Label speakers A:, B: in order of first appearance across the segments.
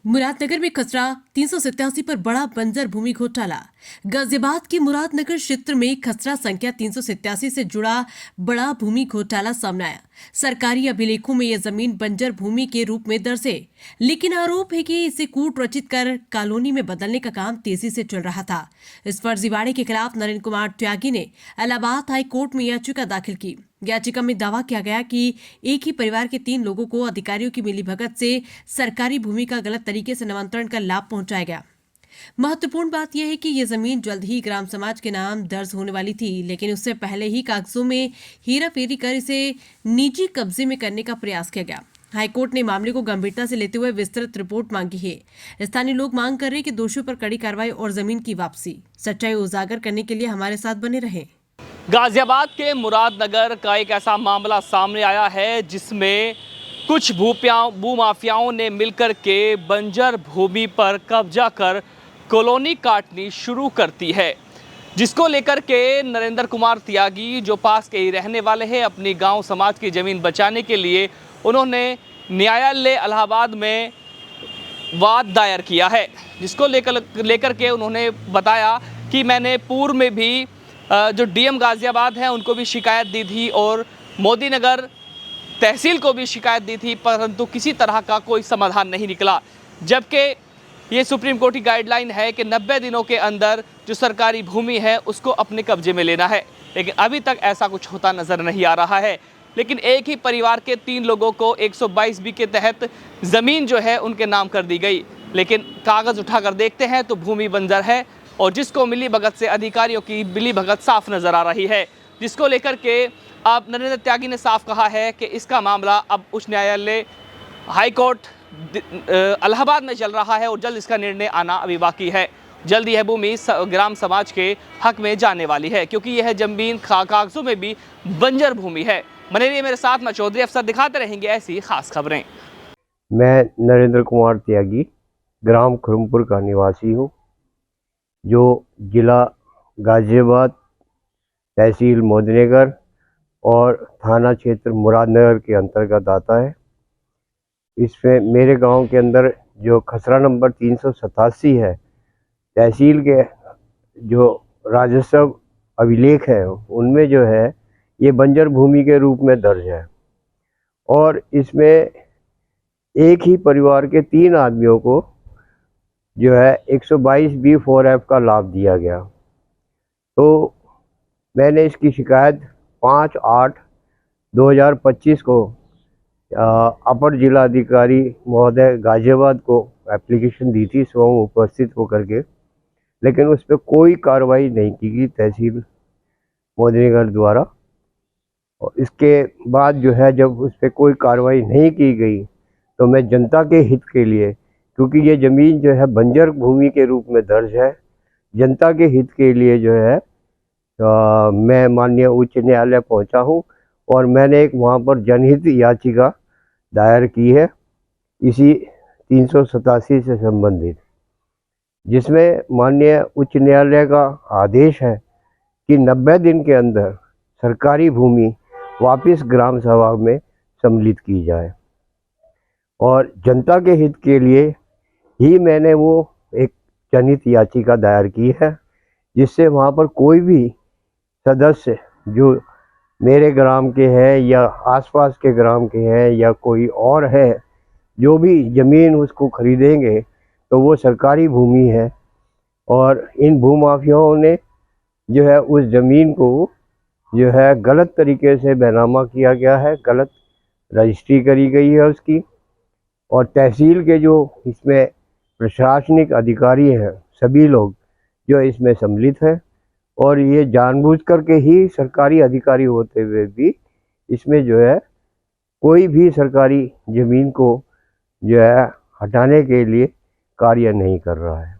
A: मुरादनगर में खसरा 387 पर बड़ा बंजर भूमि घोटाला। गाजियाबाद के मुरादनगर क्षेत्र में खसरा संख्या 387 से जुड़ा बड़ा भूमि घोटाला सामने आया। सरकारी अभिलेखों में यह जमीन बंजर भूमि के रूप में दर्ज है, लेकिन आरोप है कि इसे कूट रचित कर कॉलोनी में बदलने का काम तेजी से चल रहा था। इस फर्जीवाड़े के खिलाफ नरेंद्र कुमार त्यागी ने इलाहाबाद हाई कोर्ट में याचिका दाखिल की। याचिका में दावा किया गया कि एक ही परिवार के 3 लोगों को अधिकारियों की मिलीभगत से सरकारी भूमि का गलत तरीके से नामांतरण का लाभ पहुंचाया गया। महत्वपूर्ण बात यह है कि यह जमीन जल्द ही ग्राम समाज के नाम दर्ज होने वाली थी, लेकिन उससे पहले ही कागजों में हेराफेरी कर इसे निजी कब्जे में करने का प्रयास किया गया। हाईकोर्ट ने मामले को गंभीरता से लेते हुए विस्तृत रिपोर्ट मांगी है। स्थानीय लोग मांग कर रहे हैं कि दोषियों पर कड़ी कार्रवाई और जमीन की वापसी। सच्चाई उजागर करने के लिए हमारे साथ बने रहें।
B: गाजियाबाद के मुरादनगर का एक ऐसा मामला सामने आया है जिसमें कुछ भूमाफियाओं ने मिलकर के बंजर भूमि पर कब्जा कर कॉलोनी काटनी शुरू करती है, जिसको लेकर के नरेंद्र कुमार त्यागी जो पास के ही रहने वाले हैं, अपनी गांव समाज की ज़मीन बचाने के लिए उन्होंने न्यायालय इलाहाबाद में वाद दायर किया है, जिसको लेकर के उन्होंने बताया कि मैंने पूर्व में भी जो डीएम गाजियाबाद हैं उनको भी शिकायत दी थी और मोदी नगर तहसील को भी शिकायत दी थी, परंतु किसी तरह का कोई समाधान नहीं निकला। जबकि ये सुप्रीम कोर्ट की गाइडलाइन है कि 90 दिनों के अंदर जो सरकारी भूमि है उसको अपने कब्जे में लेना है, लेकिन अभी तक ऐसा कुछ होता नज़र नहीं आ रहा है। लेकिन एक ही परिवार के 3 लोगों को 122 बी के तहत ज़मीन जो है उनके नाम कर दी गई, लेकिन कागज़ उठाकर देखते हैं तो भूमि बंजर है और जिसको मिली भगत से अधिकारियों की मिली भगत साफ नज़र आ रही है, जिसको लेकर के अब नरेंद्र त्यागी ने साफ कहा है कि इसका मामला अब उच्च न्यायालय हाई कोर्ट इलाहाबाद में चल रहा है और जल्द इसका निर्णय आना अभी बाकी है। जल्द यह भूमि ग्राम समाज के हक में जाने वाली है, क्योंकि यह जमीन कागजों में भी बंजर भूमि है। बने रहिए मेरे साथ, मैं चौधरी अफसर दिखाते रहेंगे ऐसी खास खबरें।
C: मैं नरेंद्र कुमार त्यागी ग्राम खुरमपुर का निवासी हूँ, जो जिला गाजियाबाद, तहसील मोदीनगर और थाना क्षेत्र मुरादनगर के अंतर्गत आता है। इसमें मेरे गांव के अंदर जो खसरा नंबर 387 है, तहसील के जो राजस्व अभिलेख है उनमें जो है ये बंजर भूमि के रूप में दर्ज है और इसमें एक ही परिवार के 3 आदमियों को जो है 122B4F का लाभ दिया गया। तो मैंने इसकी शिकायत 5/8/2025 को अपर जिला अधिकारी महोदय गाजियाबाद को एप्लीकेशन दी थी स्वयं उपस्थित होकर के, लेकिन उस पर कोई कार्रवाई नहीं की गई तहसील मोदीनगर द्वारा। और इसके बाद जो है जब उस पर कोई कार्रवाई नहीं की गई तो मैं जनता के हित के लिए, क्योंकि ये ज़मीन जो है बंजर भूमि के रूप में दर्ज है, जनता के हित के लिए जो है मैं माननीय उच्च न्यायालय पहुंचा हूं और मैंने एक वहां पर जनहित याचिका दायर की है इसी 387 से संबंधित, जिसमें माननीय उच्च न्यायालय का आदेश है कि 90 दिन के अंदर सरकारी भूमि वापस ग्राम सभा में सम्मिलित की जाए। और जनता के हित के लिए ही मैंने वो एक जनहित याचिका दायर की है, जिससे वहाँ पर कोई भी सदस्य जो मेरे ग्राम के हैं या आसपास के ग्राम के हैं या कोई और है, जो भी ज़मीन उसको खरीदेंगे तो वो सरकारी भूमि है और इन भूमाफियाओं ने जो है उस ज़मीन को जो है गलत तरीके से बैनामा किया गया है, गलत रजिस्ट्री करी गई है उसकी। और तहसील के जो इसमें प्रशासनिक अधिकारी हैं सभी लोग जो इसमें सम्मिलित हैं और ये जानबूझ करके ही सरकारी अधिकारी होते हुए भी इसमें जो है कोई भी सरकारी ज़मीन को जो है हटाने के लिए कार्य नहीं कर रहा है।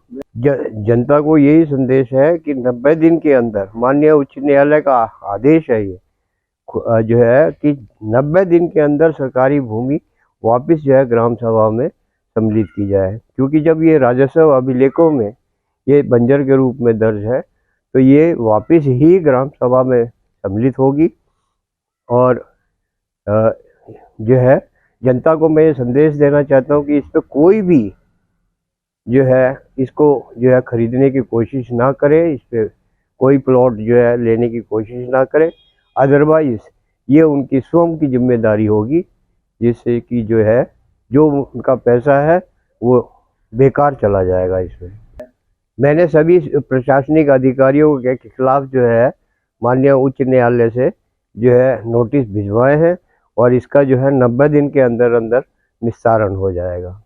C: जनता को यही संदेश है कि 90 दिन के अंदर, माननीय उच्च न्यायालय का आदेश है ये जो है कि 90 दिन के अंदर सरकारी भूमि वापस जो है ग्राम सभा में सम्मिलित की जाए, क्योंकि जब ये राजस्व अभिलेखों में ये बंजर के रूप में दर्ज है तो ये वापस ही ग्राम सभा में सम्मिलित होगी। और जो है जनता को मैं ये संदेश देना चाहता हूँ कि इस पर कोई भी जो है इसको जो है खरीदने की कोशिश ना करे, इस पे कोई प्लॉट जो है लेने की कोशिश ना करे। अदरवाइज ये उनकी स्वयं की जिम्मेदारी होगी, जिससे कि जो है जो उनका पैसा है वो बेकार चला जाएगा इसमें। मैंने सभी प्रशासनिक अधिकारियों के खिलाफ जो है माननीय उच्च न्यायालय से जो है नोटिस भिजवाए हैं और इसका जो है 90 दिन के अंदर अंदर निस्तारण हो जाएगा।